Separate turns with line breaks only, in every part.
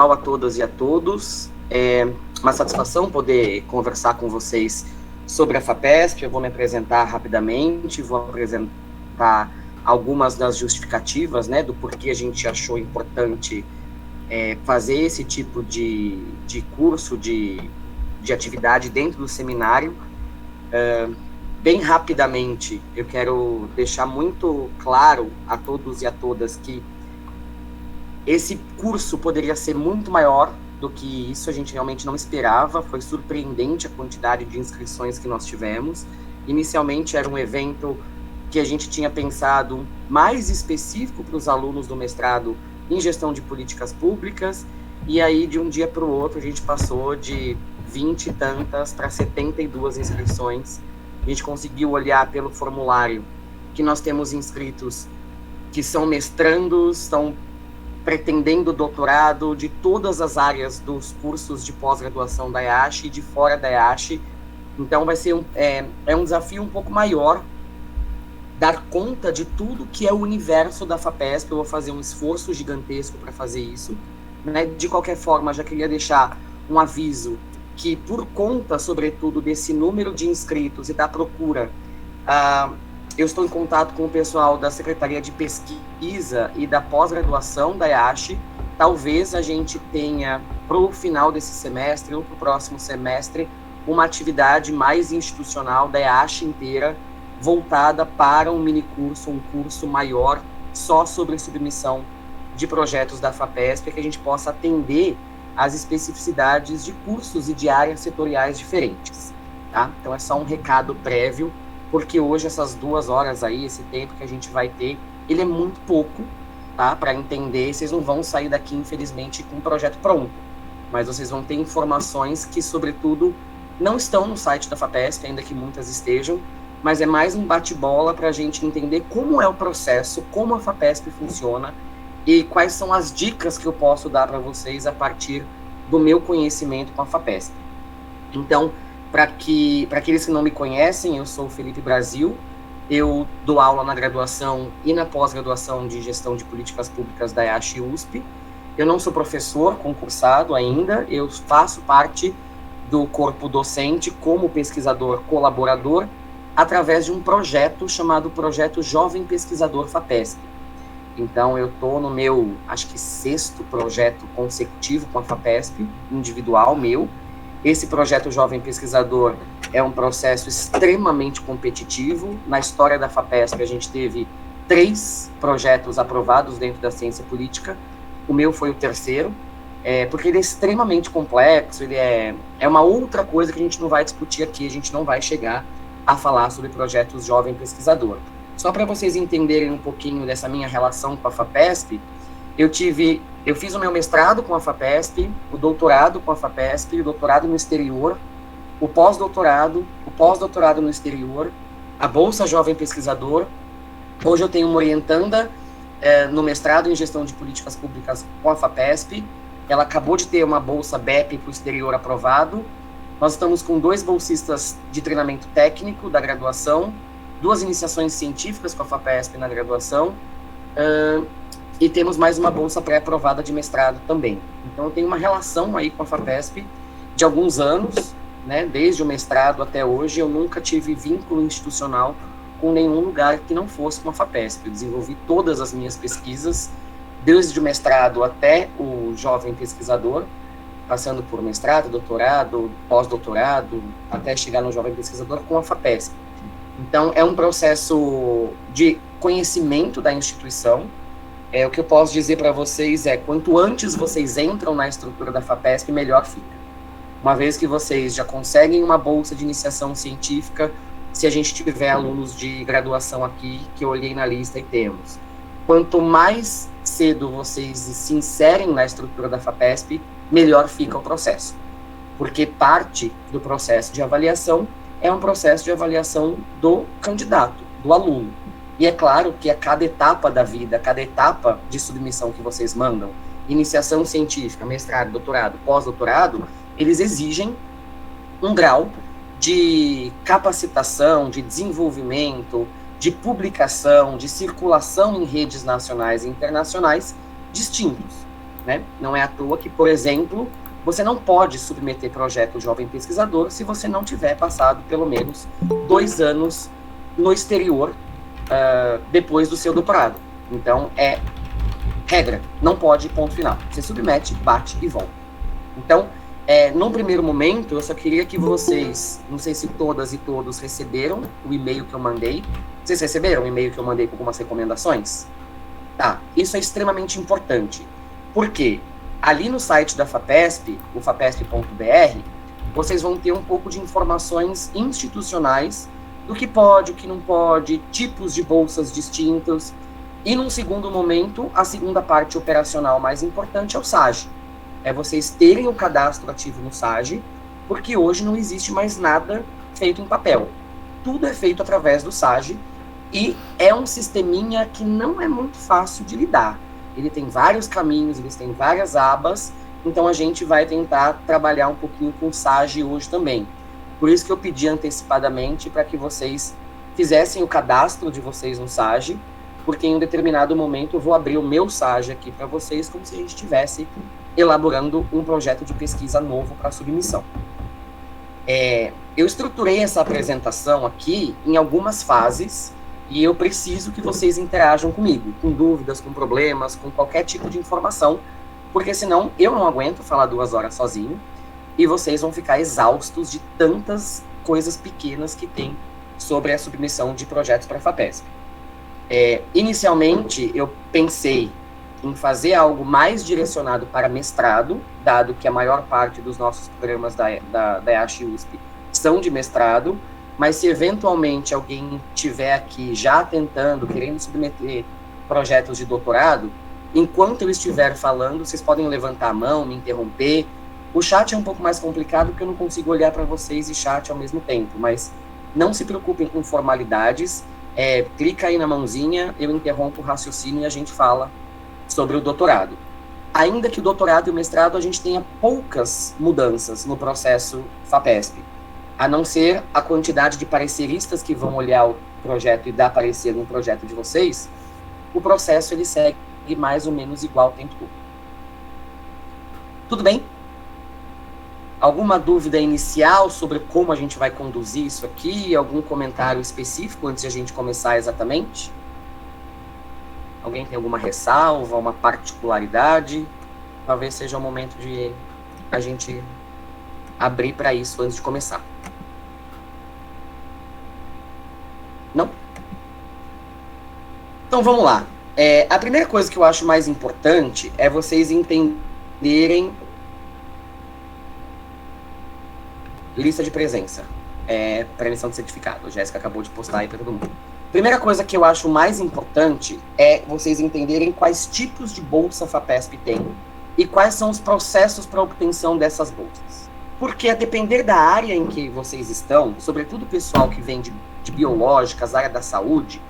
a todas e a todos. É uma satisfação poder conversar com vocês sobre a FAPESP. Eu vou me apresentar rapidamente, vou apresentar algumas das justificativas, né, do porquê a gente achou importante fazer esse tipo de curso, de atividade dentro do seminário. Bem rapidamente, eu quero deixar muito claro a todos e a todas que esse curso poderia ser muito maior do que isso, a gente realmente não esperava, foi surpreendente a quantidade de inscrições que nós tivemos. Inicialmente era um evento que a gente tinha pensado mais específico para os alunos do mestrado em gestão de políticas públicas, e aí de um dia para o outro a gente passou de 20 e tantas para 72 inscrições. A gente conseguiu olhar pelo formulário que nós temos inscritos que são mestrandos, estão pretendendo doutorado de todas as áreas dos cursos de pós-graduação da EACHE e de fora da EACHE. Então vai ser um desafio um pouco maior dar conta de tudo que é o universo da FAPESP. Eu vou fazer um esforço gigantesco para fazer isso, né? De qualquer forma, já queria deixar um aviso que, por conta, sobretudo, desse número de inscritos e da procura, eu estou em contato com o pessoal da Secretaria de Pesquisa e da pós-graduação da EACHE. Talvez a gente tenha, para o final desse semestre ou para o próximo semestre, uma atividade mais institucional da EACHE inteira, voltada para um minicurso, um curso maior, só sobre submissão de projetos da FAPESP, que a gente possa atender às especificidades de cursos e de áreas setoriais diferentes, tá? Então é só um recado prévio, porque hoje essas 2 horas aí, esse tempo que a gente vai ter, ele é muito pouco, tá? Para entender, vocês não vão sair daqui, infelizmente, com um projeto pronto, mas vocês vão ter informações que, sobretudo, não estão no site da FAPESP, ainda que muitas estejam, mas é mais um bate-bola para a gente entender como é o processo, como a FAPESP funciona e quais são as dicas que eu posso dar para vocês a partir do meu conhecimento com a FAPESP. Então, para aqueles que não me conhecem, eu sou o Felipe Brasil, eu dou aula na graduação e na pós-graduação de gestão de políticas públicas da EACHE USP. Eu não sou professor concursado ainda, eu faço parte do corpo docente como pesquisador colaborador, através de um projeto chamado Projeto Jovem Pesquisador FAPESP. Então, eu estou no meu, acho que 6º projeto consecutivo com a FAPESP, individual meu. Esse projeto Jovem Pesquisador é um processo extremamente competitivo. Na história da FAPESP, a gente teve 3 projetos aprovados dentro da ciência política. O meu foi o 3º, porque ele é extremamente complexo, ele é uma outra coisa que a gente não vai discutir aqui, a gente não vai chegar a falar sobre projetos Jovem Pesquisador. Só para vocês entenderem um pouquinho dessa minha relação com a FAPESP, eu fiz o meu mestrado com a FAPESP, o doutorado com a FAPESP, o doutorado no exterior, o pós-doutorado no exterior, a Bolsa Jovem Pesquisador. Hoje eu tenho uma orientanda no mestrado em Gestão de Políticas Públicas com a FAPESP. Ela acabou de ter uma bolsa BEP para o exterior aprovado. Nós estamos com 2 bolsistas de treinamento técnico da graduação, 2 iniciações científicas com a FAPESP na graduação, e temos mais uma bolsa pré-aprovada de mestrado também. Então, eu tenho uma relação aí com a FAPESP de alguns anos, né? Desde o mestrado até hoje, eu nunca tive vínculo institucional com nenhum lugar que não fosse com a FAPESP. Eu desenvolvi todas as minhas pesquisas, desde o mestrado até o jovem pesquisador, passando por mestrado, doutorado, pós-doutorado, até chegar no jovem pesquisador com a FAPESP. Então, é um processo de conhecimento da instituição. O que eu posso dizer para vocês é, quanto antes vocês entram na estrutura da FAPESP, melhor fica. Uma vez que vocês já conseguem uma bolsa de iniciação científica, se a gente tiver alunos de graduação aqui, que eu olhei na lista e temos. Quanto mais cedo vocês se inserem na estrutura da FAPESP, melhor fica o processo, porque parte do processo de avaliação é um processo de avaliação do candidato, do aluno. E é claro que a cada etapa da vida, cada etapa de submissão que vocês mandam, iniciação científica, mestrado, doutorado, pós-doutorado, eles exigem um grau de capacitação, de desenvolvimento, de publicação, de circulação em redes nacionais e internacionais distintos. né? Não é à toa que, por exemplo, você não pode submeter projeto jovem pesquisador se você não tiver passado pelo menos 2 anos no exterior depois do seu doutorado. Então, é regra, não pode, ponto final. Você submete, bate e volta. Então, num primeiro momento, eu só queria que vocês, não sei se todas e todos receberam o e-mail que eu mandei. Vocês receberam o e-mail que eu mandei com algumas recomendações? Tá, isso é extremamente importante. Por quê? Ali no site da FAPESP, o fapesp.br, vocês vão ter um pouco de informações institucionais do que pode, o que não pode, tipos de bolsas distintos. E num segundo momento, a segunda parte operacional mais importante é o SAGE. É vocês terem o cadastro ativo no SAGE, porque hoje não existe mais nada feito em papel. Tudo é feito através do SAGE e é um sisteminha que não é muito fácil de lidar. Ele tem vários caminhos, eles têm várias abas, então a gente vai tentar trabalhar um pouquinho com o SAGE hoje também. Por isso que eu pedi antecipadamente para que vocês fizessem o cadastro de vocês no SAGE, porque em um determinado momento eu vou abrir o meu SAGE aqui para vocês, como se a gente estivesse elaborando um projeto de pesquisa novo para submissão. Eu estruturei essa apresentação aqui em algumas fases, e eu preciso que vocês interajam comigo, com dúvidas, com problemas, com qualquer tipo de informação, porque senão eu não aguento falar 2 horas sozinho, e vocês vão ficar exaustos de tantas coisas pequenas que tem sobre a submissão de projetos para a FAPESP. Inicialmente, eu pensei em fazer algo mais direcionado para mestrado, dado que a maior parte dos nossos programas da EASH USP são de mestrado, mas se eventualmente alguém estiver aqui já tentando, querendo submeter projetos de doutorado, enquanto eu estiver falando, vocês podem levantar a mão, me interromper. O chat é um pouco mais complicado, porque eu não consigo olhar para vocês e chat ao mesmo tempo, mas não se preocupem com formalidades, clica aí na mãozinha, eu interrompo o raciocínio e a gente fala sobre o doutorado. Ainda que o doutorado e o mestrado a gente tenha poucas mudanças no processo FAPESP, a não ser a quantidade de pareceristas que vão olhar o projeto e dar parecer no projeto de vocês, o processo ele segue mais ou menos igual o tempo todo. Tudo bem? Alguma dúvida inicial sobre como a gente vai conduzir isso aqui? Algum comentário específico antes de a gente começar exatamente? Alguém tem alguma ressalva, uma particularidade? Talvez seja o momento de a gente abrir para isso antes de começar. Não? Então vamos lá. A primeira coisa que eu acho mais importante é vocês entenderem lista de presença para emissão de certificado. A Jéssica acabou de postar aí para todo mundo. Primeira coisa que eu acho mais importante é vocês entenderem quais tipos de bolsa a FAPESP tem e quais são os processos para obtenção dessas bolsas. Porque a depender da área em que vocês estão, sobretudo o pessoal que vem de biológicas, área da saúde,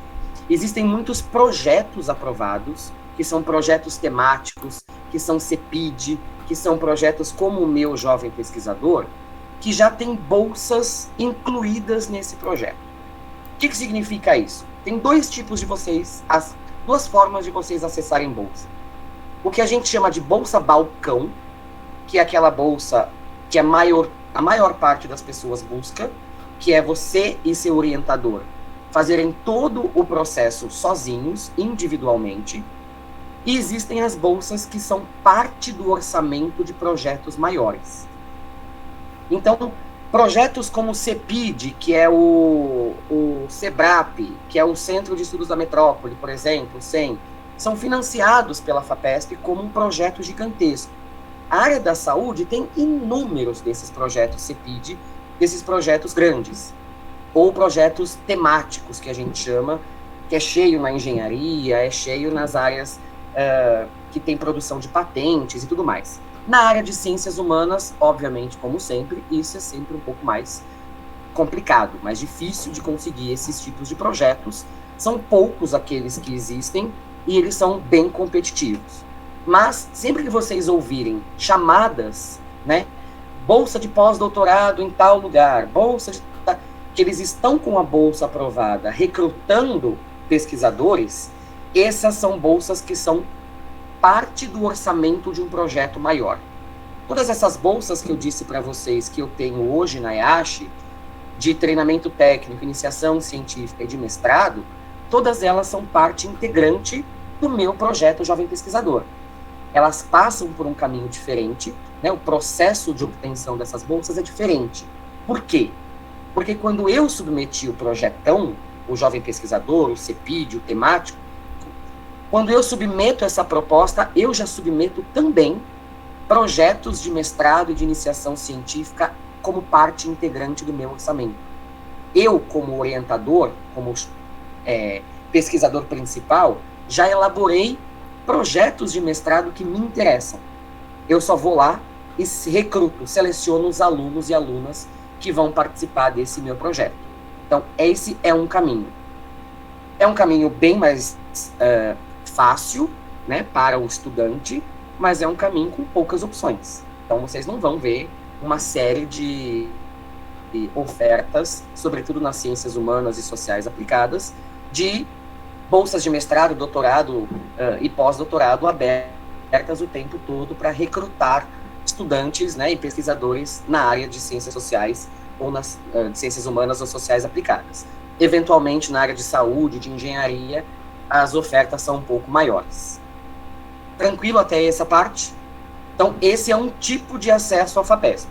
existem muitos projetos aprovados, que são projetos temáticos, que são CEPID, que são projetos como o meu jovem pesquisador, que já tem bolsas incluídas nesse projeto. O que significa isso? Tem 2 tipos de vocês, 2 formas de vocês acessarem bolsa. O que a gente chama de bolsa balcão, que é aquela bolsa que a maior parte das pessoas busca, que é você e seu orientador fazerem todo o processo sozinhos, individualmente. E existem as bolsas que são parte do orçamento de projetos maiores. Então, projetos como o CEPID, que é o SEBRAP, que é o Centro de Estudos da Metrópole, por exemplo, o CEM, são financiados pela FAPESP como um projeto gigantesco. A área da saúde tem inúmeros desses projetos CEPID, desses projetos grandes, ou projetos temáticos, que a gente chama, que é cheio na engenharia, é cheio nas áreas que tem produção de patentes e tudo mais. Na área de ciências humanas, obviamente, como sempre, isso é sempre um pouco mais complicado, mais difícil de conseguir esses tipos de projetos. São poucos aqueles que existem e eles são bem competitivos. Mas, sempre que vocês ouvirem chamadas, né, bolsa de pós-doutorado em tal lugar, bolsa de... que eles estão com a bolsa aprovada, recrutando pesquisadores, essas são bolsas que são parte do orçamento de um projeto maior. Todas essas bolsas que eu disse para vocês que eu tenho hoje na EASH, de treinamento técnico, iniciação científica e de mestrado, todas elas são parte integrante do meu projeto Jovem Pesquisador. Elas passam por um caminho diferente, né? O processo de obtenção dessas bolsas é diferente. Por quê? Porque quando eu submeti o projetão, o Jovem Pesquisador, o CEPID, o temático, quando eu submeto essa proposta, eu já submeto também projetos de mestrado e de iniciação científica como parte integrante do meu orçamento. Eu, como orientador, como pesquisador principal, já elaborei projetos de mestrado que me interessam. Eu só vou lá e recruto, seleciono os alunos e alunas que vão participar desse meu projeto. Então, esse é um caminho. É um caminho bem mais fácil, né, para o estudante, mas é um caminho com poucas opções. Então, vocês não vão ver uma série de ofertas, sobretudo nas ciências humanas e sociais aplicadas, de bolsas de mestrado, doutorado e pós-doutorado abertas o tempo todo para recrutar estudantes, né, e pesquisadores na área de ciências sociais ou nas ciências humanas ou sociais aplicadas. Eventualmente, na área de saúde, de engenharia, as ofertas são um pouco maiores. Tranquilo até essa parte? Então, esse é um tipo de acesso ao FAPESP.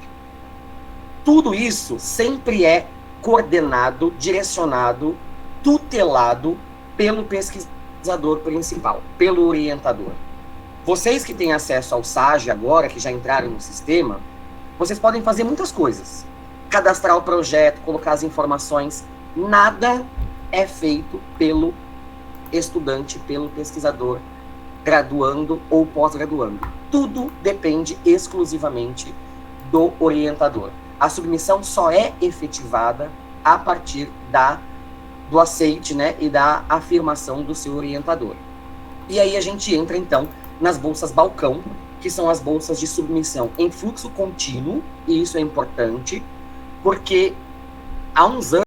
Tudo isso sempre é coordenado, direcionado, tutelado pelo pesquisador principal, pelo orientador. Vocês que têm acesso ao SAGE agora, que já entraram no sistema, vocês podem fazer muitas coisas. Cadastrar o projeto, colocar as informações. Nada é feito pelo estudante, pelo pesquisador, graduando ou pós-graduando. Tudo depende exclusivamente do orientador. A submissão só é efetivada a partir do aceite, né, e da afirmação do seu orientador. E aí a gente entra, então, nas bolsas balcão, que são as bolsas de submissão em fluxo contínuo, e isso é importante, porque há uns anos